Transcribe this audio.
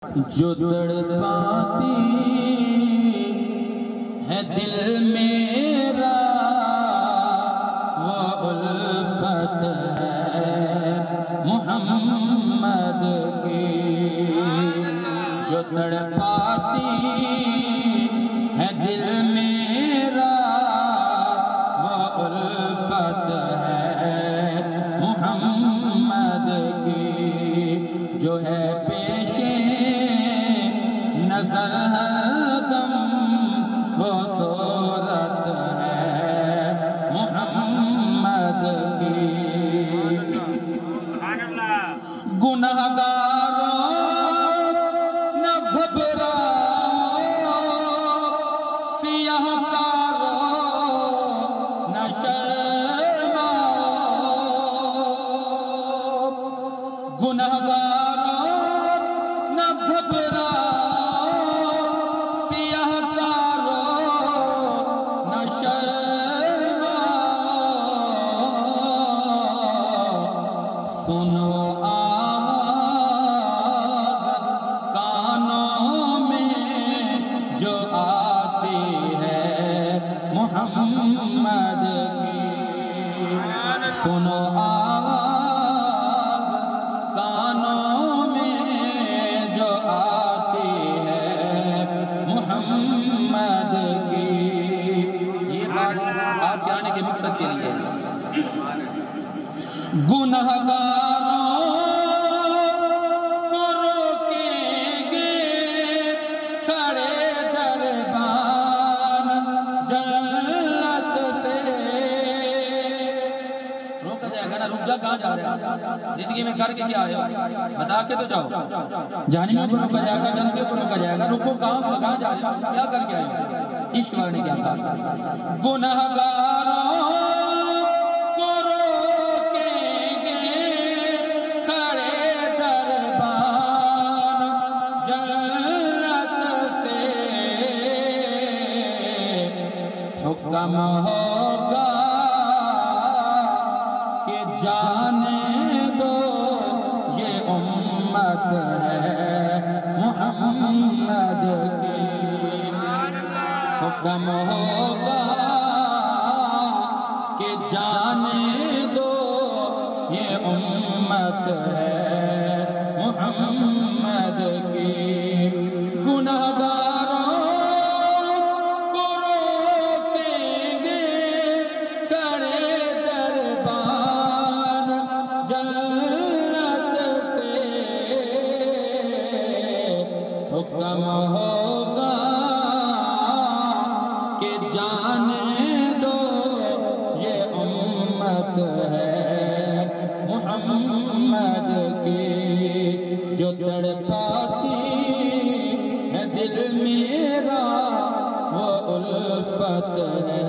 جو تڑپاتی ہے دل میرا وہ الفت ہے محمد کی، جو تڑپاتی ہے دل میرا وہ الفت ہے محمد کی، جو ہے پیشے نظر ہر دم وہ صورت ہے محمد کی۔ گنہگاروں نہ گھبراؤ، سیاہ کاروں نہ شرماؤ، گنہگاروں نہ گھبراؤ، سیاہ کاروں نہ شرماؤ، سنو محمد کی، سنو آواز کانوں میں جو آتی ہے محمد کی۔ یہ بات آپ کے آنے کے مقصد کے لیے گنہگاروں کو روکیں گے کھڑے دربان جنت سے۔ روکا جائے گا نا، رک جا، کہاں جا رہے ہیں؟ زندگی میں کر کے کیا آئے بتا کے تو جاؤ۔ جہنم کو روکا جائے گا، جنت کو روکا جائے گا، رکو کہاں جا رہے ہیں؟ کیا کر کے آئے؟ ایشور نے کیا کہا؟ گنہگاروں کو روکیں گے کھڑے دربان جنت سے، حکم ہوگا کہ جانے دو یہ امت ہے محمد کی، حکم ہوگا کہ جانے دو یہ امت ہے محمد کی۔ گنہگاروں کو روکیں گے کھڑے دربان جنت سے، حکم ہوگا کہ جانے دو یہ امت ہے محمد کی، جو تڑپاتی ہے دل میرا وہ الفت ہے